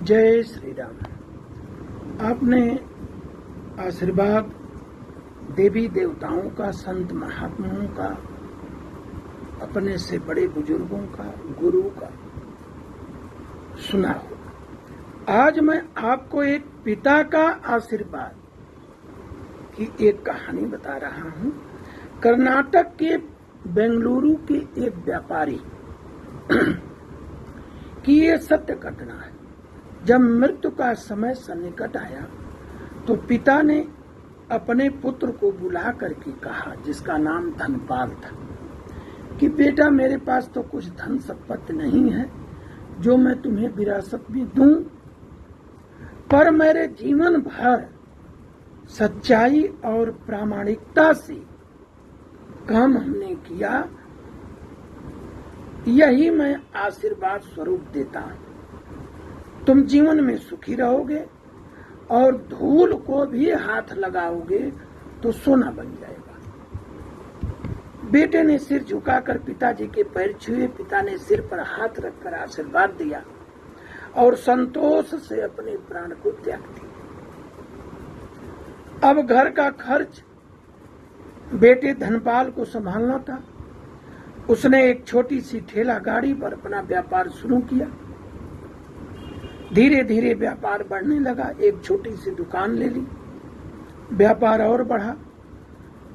जय श्री राम। आपने आशीर्वाद देवी देवताओं का, संत महात्माओं का, अपने से बड़े बुजुर्गों का, गुरु का सुना होगा। आज मैं आपको एक पिता का आशीर्वाद की एक कहानी बता रहा हूं। कर्नाटक के बेंगलुरु के एक व्यापारी की ये सत्य घटना है। जब मृत्यु का समय सन्निकट आया तो पिता ने अपने पुत्र को बुला करके कहा, जिसका नाम धनपाल था, कि बेटा मेरे पास तो कुछ धन संपत्ति नहीं है जो मैं तुम्हें विरासत में दूं, पर मेरे जीवन भर सच्चाई और प्रामाणिकता से काम हमने किया, यही मैं आशीर्वाद स्वरूप देता हूं। तुम जीवन में सुखी रहोगे और धूल को भी हाथ लगाओगे तो सोना बन जाएगा। बेटे ने सिर झुकाकर पिताजी के पैर छुए। पिता ने सिर पर हाथ रखकर आशीर्वाद दिया और संतोष से अपने प्राण को त्याग दिया। अब घर का खर्च बेटे धनपाल को संभालना था। उसने एक छोटी सी ठेला गाड़ी पर अपना व्यापार शुरू किया। धीरे धीरे व्यापार बढ़ने लगा। एक छोटी सी दुकान ले ली। व्यापार और बढ़ा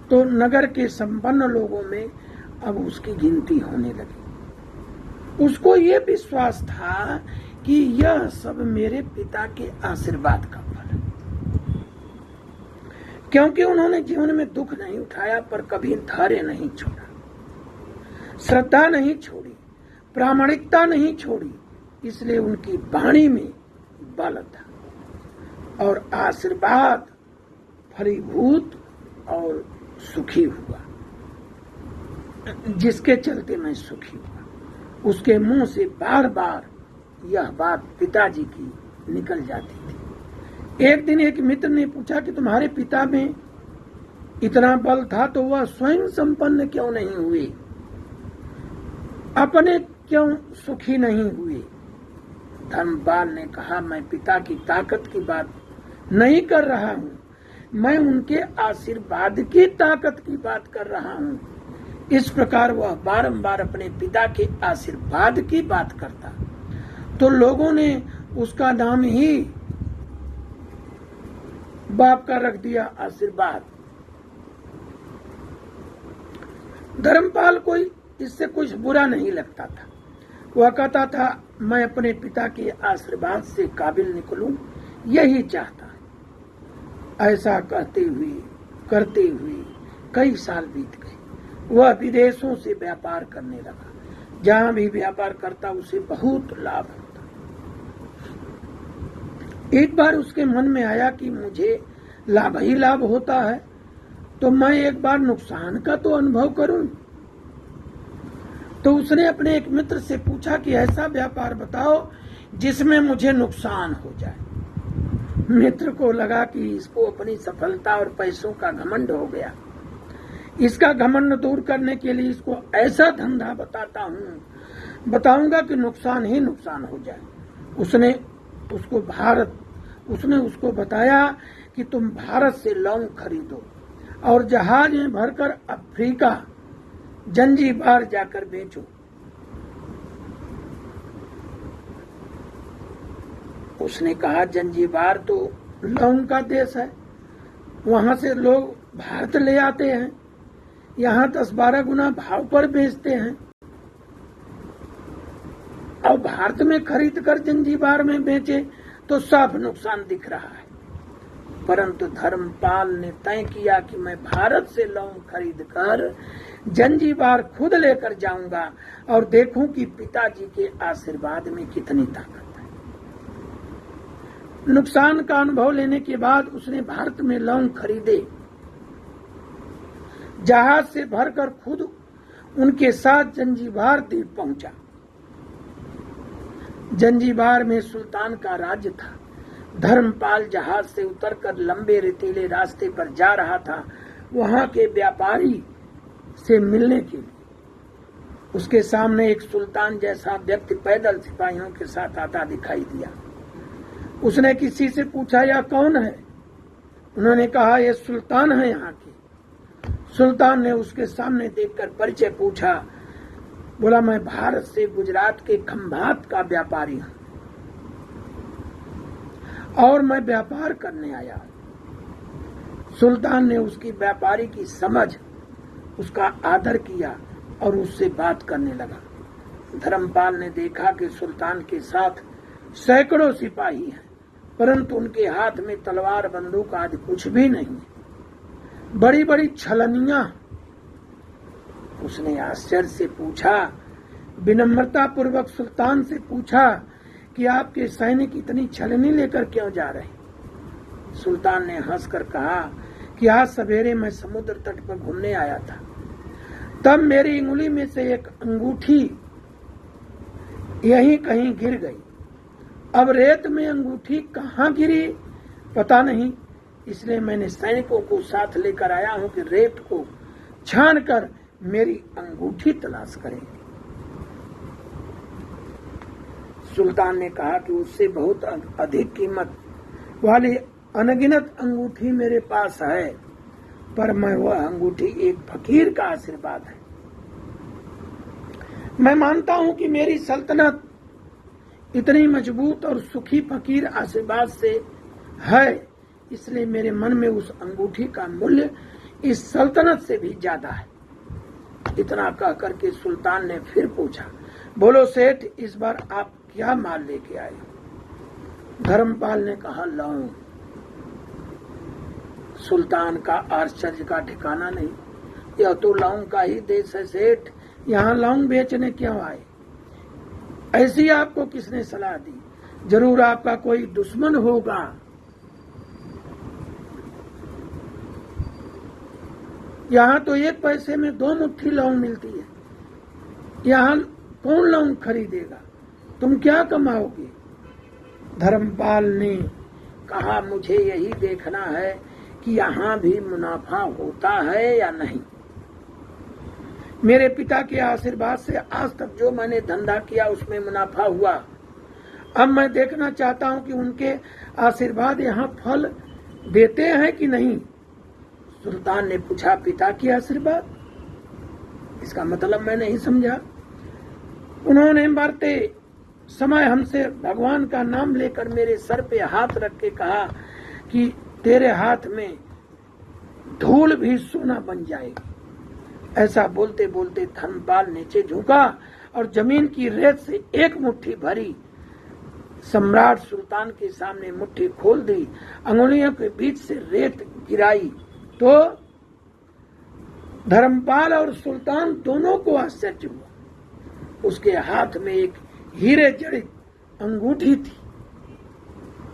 तो नगर के संपन्न लोगों में अब उसकी गिनती होने लगी। उसको ये विश्वास था कि यह सब मेरे पिता के आशीर्वाद का फल है, क्योंकि उन्होंने जीवन में दुख नहीं उठाया पर कभी धैर्य नहीं छोड़ा, श्रद्धा नहीं छोड़ी, प्रामाणिकता नहीं छोड़ी। इसलिए उनकी वाणी में बल था और आशीर्वाद फलीभूत और सुखी हुआ। जिसके चलते मैं सुखी हुआ, उसके मुंह से बार बार यह बात पिताजी की निकल जाती थी। एक दिन एक मित्र ने पूछा कि तुम्हारे पिता में इतना बल था तो वह स्वयं संपन्न क्यों नहीं हुए, अपने क्यों सुखी नहीं हुए? धनपाल ने कहा, मैं पिता की ताकत की बात नहीं कर रहा हूं, मैं उनके आशीर्वाद की ताकत की बात कर रहा हूं। इस प्रकार वह बारंबार अपने पिता के आशीर्वाद की बात करता तो लोगों ने उसका नाम ही बाप का रख दिया, आशीर्वाद। धर्मपाल को इससे कुछ बुरा नहीं लगता था। वह कहता था, मैं अपने पिता के आशीर्वाद से काबिल निकलूं, यही चाहता। ऐसा करते हुए कई साल बीत गए। वह विदेशों से व्यापार करने लगा। जहां भी व्यापार करता उसे बहुत लाभ होता। एक बार उसके मन में आया कि मुझे लाभ ही लाभ होता है तो मैं एक बार नुकसान का तो अनुभव करूं। तो उसने अपने एक मित्र से पूछा कि ऐसा व्यापार बताओ जिसमें मुझे नुकसान हो जाए। मित्र को लगा कि इसको अपनी सफलता और पैसों का घमंड हो गया। इसका घमंड दूर करने के लिए इसको ऐसा धंधा बताऊंगा कि नुकसान ही नुकसान हो जाए। उसने उसको बताया कि तुम भारत से लौंग खरीदो और जहाज में भरकर अफ्रीका जंजीबार जाकर बेचो। उसने कहा, जंजीबार तो लौंग का देश है, वहां से लोग भारत ले आते हैं, यहाँ 10-12 गुना भाव पर बेचते हैं और भारत में खरीद कर जंजीबार में बेचे तो साफ नुकसान दिख रहा है। परंतु धर्मपाल ने तय किया कि मैं भारत से लौंग खरीद कर जंजीबार खुद लेकर जाऊंगा और देखूं कि पिताजी के आशीर्वाद में कितनी ताकत है। नुकसान का अनुभव लेने के बाद उसने भारत में लौंग खरीदे, जहाज से भरकर खुद उनके साथ जंजीबार द्वीप पहुंचा। जंजीबार में सुल्तान का राज्य था। धर्मपाल जहाज से उतरकर लंबे रेतीले रास्ते पर जा रहा था, वहां के व्यापारी से मिलने के लिए। उसके सामने एक सुल्तान जैसा व्यक्ति पैदल सिपाहियों के साथ आता दिखाई दिया। उसने किसी से पूछा यह कौन है? उन्होंने कहा यह सुल्तान है यहाँ की। सुल्तान ने उसके सामने देखकर परिचय पूछा। बोला मैं भारत से गुजरात के खंभात का व्यापारी हूं और मैं व्यापार करने आया। सुल्तान ने उसकी व्यापारी की समझ, उसका आदर किया और उससे बात करने लगा। धर्मपाल ने देखा कि सुल्तान के साथ सैकड़ों सिपाही हैं, परंतु उनके हाथ में तलवार बंदूक आदि कुछ भी नहीं। बड़ी बड़ी छलनियां। उसने आश्चर्य से पूछा, विनम्रता पूर्वक सुल्तान से पूछा कि आपके सैनिक इतनी छलनी लेकर क्यों जा रहे? सुल्तान ने हंसकर कहा कि आज सवेरे मैं समुद्र तट पर घूमने आया था, तब मेरी उंगली में से एक अंगूठी यहीं कहीं गिर गई। अब रेत में अंगूठी कहाँ गिरी पता नहीं, इसलिए मैंने सैनिकों को साथ लेकर आया हूं कि रेत को छानकर मेरी अंगूठी तलाश करें। सुल्तान ने कहा कि उससे बहुत अधिक कीमत वाली अनगिनत अंगूठी मेरे पास है, पर मैं वह अंगूठी एक फकीर का आशीर्वाद है। मैं मानता हूं कि मेरी सल्तनत इतनी मजबूत और सुखी फकीर आशीर्वाद से है, इसलिए मेरे मन में उस अंगूठी का मूल्य इस सल्तनत से भी ज्यादा है। इतना कह करके सुल्तान ने फिर पूछा, बोलो सेठ, इस बार आप क्या माल लेके आए? धर्मपाल ने कहा, लौंग। सुल्तान का आश्चर्य का ठिकाना नहीं। यह तो लौंग का ही देश है सेठ, यहाँ लौंग बेचने क्यों आए? ऐसी आपको किसने सलाह दी? जरूर आपका कोई दुश्मन होगा। यहाँ तो 1 पैसे में 2 मुट्ठी लौंग मिलती है, यहाँ कौन लौंग खरीदेगा? तुम क्या कमाओगे? धर्मपाल ने कहा, मुझे यही देखना है कि यहाँ भी मुनाफा होता है या नहीं। मेरे पिता के आशीर्वाद से आज तक जो मैंने धंधा किया उसमें मुनाफा हुआ। अब मैं देखना चाहता हूँ कि उनके आशीर्वाद यहाँ फल देते हैं कि नहीं। सुल्तान ने पूछा, पिता के आशीर्वाद? इसका मतलब मैं नहीं समझा। उन्होंने मरते समय हमसे भगवान का नाम लेकर मेरे सर पे हाथ रख के कहा कि तेरे हाथ में धूल भी सोना बन जाएगी। ऐसा बोलते बोलते धर्मपाल नीचे झुका और जमीन की रेत से एक मुट्ठी भरी सम्राट सुल्तान के सामने मुट्ठी खोल दी, अंगुलियों के बीच से रेत गिराई तो धर्मपाल और सुल्तान दोनों को आश्चर्य हुआ। उसके हाथ में एक हीरे जड़ित अंगूठी थी।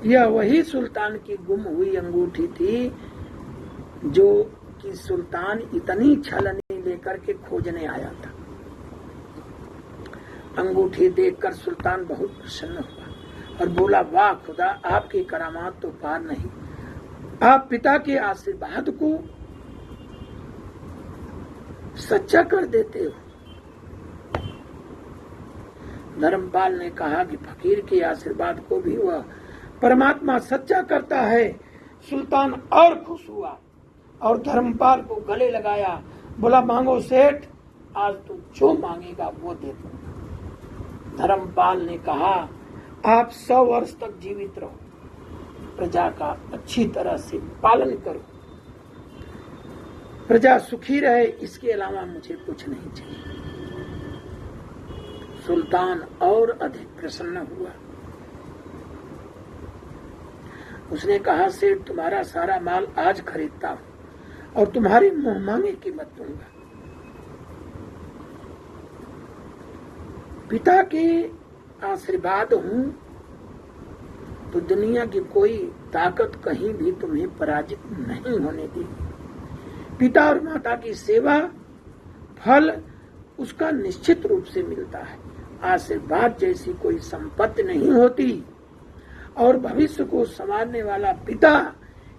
यह वही सुल्तान की गुम हुई अंगूठी थी जो कि सुल्तान इतनी छलनी लेकर के खोजने आया था। अंगूठी देखकर सुल्तान बहुत प्रसन्न हुआ और बोला, वाह खुदा, आपकी करामात तो पार नहीं। आप पिता के आशीर्वाद को सच्चा कर देते हो। धर्मपाल ने कहा कि फकीर के आशीर्वाद को भी वह परमात्मा सच्चा करता है। सुल्तान और खुश हुआ और धर्मपाल को गले लगाया, बोला, मांगो सेठ, आज तू जो मांगेगा वो दे दूंगा। धर्मपाल ने कहा, आप 100 वर्ष तक जीवित रहो, प्रजा का अच्छी तरह से पालन करो, प्रजा सुखी रहे, इसके अलावा मुझे कुछ नहीं चाहिए। सुल्तान और अधिक प्रसन्न हुआ। उसने कहा, सेठ, तुम्हारा सारा माल आज खरीदता हूं और तुम्हारी मुंह मांगी कीमत दूंगा। पिता के आशीर्वाद हूं तो दुनिया की कोई ताकत कहीं भी तुम्हें पराजित नहीं होने देगी। पिता और माता की सेवा फल उसका निश्चित रूप से मिलता है। आशीर्वाद जैसी कोई संपत्ति नहीं होती और भविष्य को संवारने वाला पिता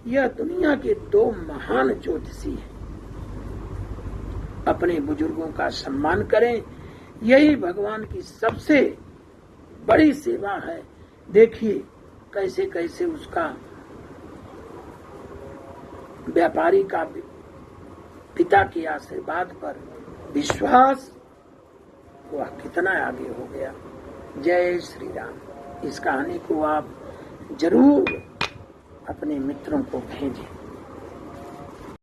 यह दुनिया के 2 महान ज्योतिषी हैं। अपने बुजुर्गों का सम्मान करें, यही भगवान की सबसे बड़ी सेवा है। देखिए, कैसे कैसे उसका व्यापारी का पिता के आशीर्वाद पर विश्वास वह कितना आगे हो गया। जय श्री राम। इस कहानी को आप जरूर अपने मित्रों को भेजें।